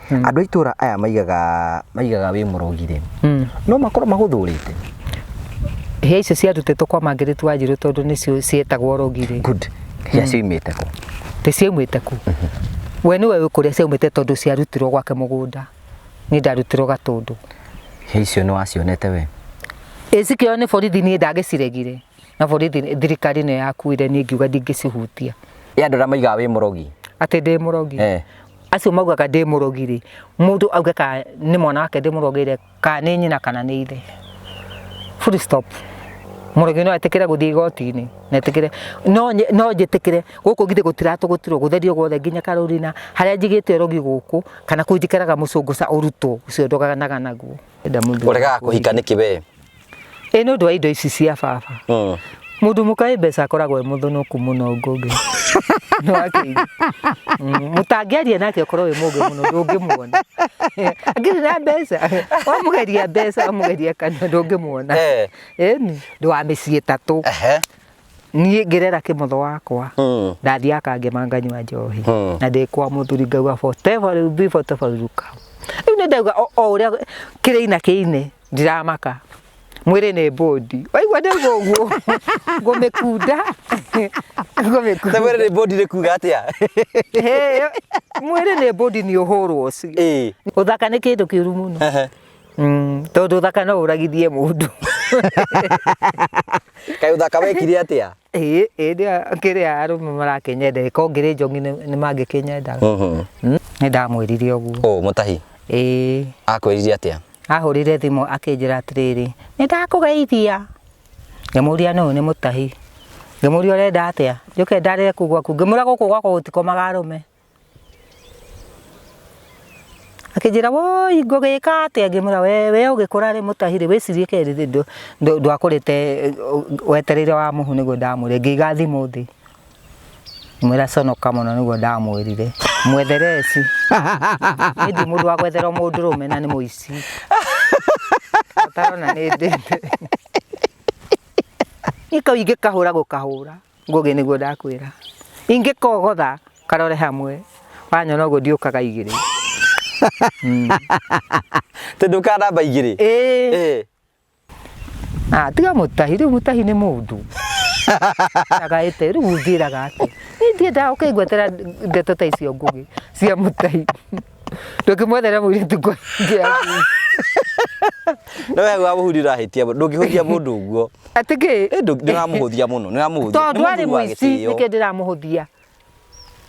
Andu itura aya maigaga wi murogire no makoro maguthurite he icio ciarutetwo kwa mangiritu wa njiru tondu nicio cietagwo urogire. Good. Ya ciumite ku te ciumite ku we niwe ukuria ciumite tondu ciarutirwo gwake mugunda ni ndarutirwo gatundu he icio no acionete we icikio ni borithi ni ndagiciregire na borithi thirikari ne yakuire ni ngiuga ndingicihutia ya andũ maigaga wi murogi ati ndi murogi acio maugaga ndi murogire mundu auga ka ni mwana wake ndi murogire ka ni nyina kana ni ithe full stop murogi no atekera guthii gotini na atekere no njitekere guku githe gutiragutirwo gutherio gothe nginya karurina haria njigite rogi guku kana kunjikaraga mucunguca uruto ucio ndoganaga naguo enda mundu uregaga kuhika niki we no ndo indo ici cia baba mundu mukai mbeca akoragwo muthunuku muno ngugi no akiri mutangiaria nake akorwo wi mugi muno ndungimuona agiri na mbeca wamugeria mbeca wamugeria kana ndungimuona ni ndo wa micii tatu ni ngirera kimutho wakwa ndathia akangemanga nywa njohi na ndikwa muthuri ngauga forever will be forever luka ni ndauga o uria kireina kiine ndiramaka mwire ne body waigwa ndauga uguo ngomekunda mwire ne body ne kuga atia mwire ne body ni uhuru ucio uthaka ni kindu kiuru muno tondu uthaka no uragithie mundu kai uthaka wekire atia ndia kiria arume marakenyende ko ngire njongi ni mangikinyendaga ni ndamwirire uguo mutahi akwirire atia ahurire thimu akinjira atiriri ni ndakugeithia ngemuria no ni mutahi ngemuria urenda atia njuke ndarire kugwa ku ngemura guku gwako gutikomaga arume akinjira woi ngugika atia ngemura we ugikura ri mutahiri wicirie keri ndwakurite weterire Wamuhu niguo ndamwire ngiga thimu thi mwira conoka muno niguo ndamwirire mwethereci ndi mundu wa gwethera mundu rume na ni muici tarona ni ndende iko ingikahura gukahura ngugi niguo ndakwira ingikogotha karore hamwe wanyona uguo ndiukaga igiri tinduka namba igiri tiga mutahi ni mundu agaite riu ngiraga ati ndi nda ukigwetera ndeto ta icio ngugi cia mutahi ndukimwethera mwiritu kwa no we Wamuhu ndirahitia ndungihuthia mundu uguo atiki ndiramuhuthia muno ndiramuhuthia tondu ari muici nike ndiramuhuthia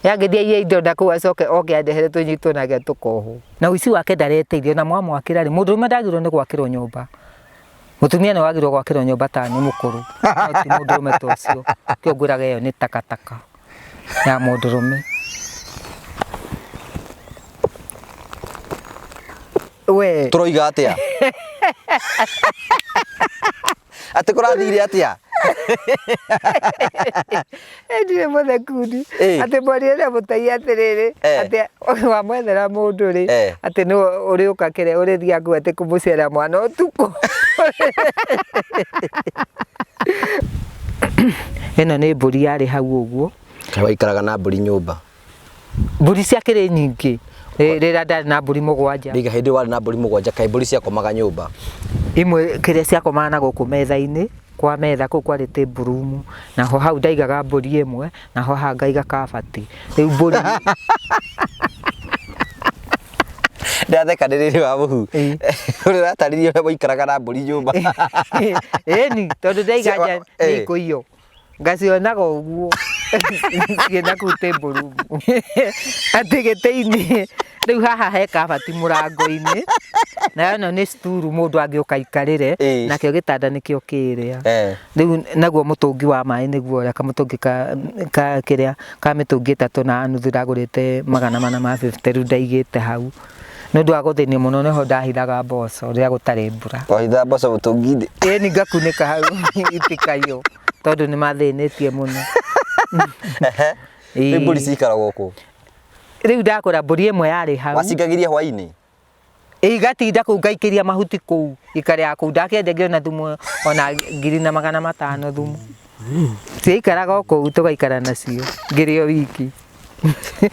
yagithia ye indo ndaku acoke oke andehere tunyitwo nake tukoho na uici wake ndareteirio na mwamwakira ri mundu ndagirwo ni gwakirwo nyumba mutumia ni wagirwo gwakirwo nyumba ta ni mukuru ti mundu rume tocio kio nguraga iyo ni takataka ya mundu rume we turoiga atia ati kurathire atia ndire mothe kundi ati mborire mutai atiriri ati wa mwethera mundu ri ati no uri ukakire uri thia ngu ati kumucera mwana utuko eno ni mburi yari hau uguo waikaraga na mburi nyumba mburi ciakire nyingi rira ndari na mburi mugwanja ndiga hindi wari na mburi mugwanja kai mburi ciakomaga nyumba imwe kiria ciakomaga na guku metha-ini kwa metha ku kwari table room naho hau ndaigaga mburi imwe naho hangaiga kabati riu mburi ndatheka ndiriri Wamuhu urirataririe we waikaraga na mburi nyumba ni tondu ndaigaja ni kuiyo ngacionaga uguo ciena ku table room ati gite-ini riu haha he kabati murango-ini na no ni sturu mundu angiuka ikarire nakio gitanda nikio kiria riu naguo mutungi wa mai niguo uria kamutungi ka kiria ka mitungi 3 na nuthu ndagurite 450 riu ndaigite hau nundu wa guthini muno niho ndahithaga mboco ria gutari mbura wahitha mboco mutungi ni ngakunika hau itikayo tondu ni mathinitie muno ni mburi cikaragwo ku riu ndakora mburi imwe yari hau wacingagirie hwaini igatinda ku ngaikiria mahuti ku ikaria ku ndakiendegia na thumu ona 2,500 thumu ciikaraga ku tugaikara nacio ngirio wiki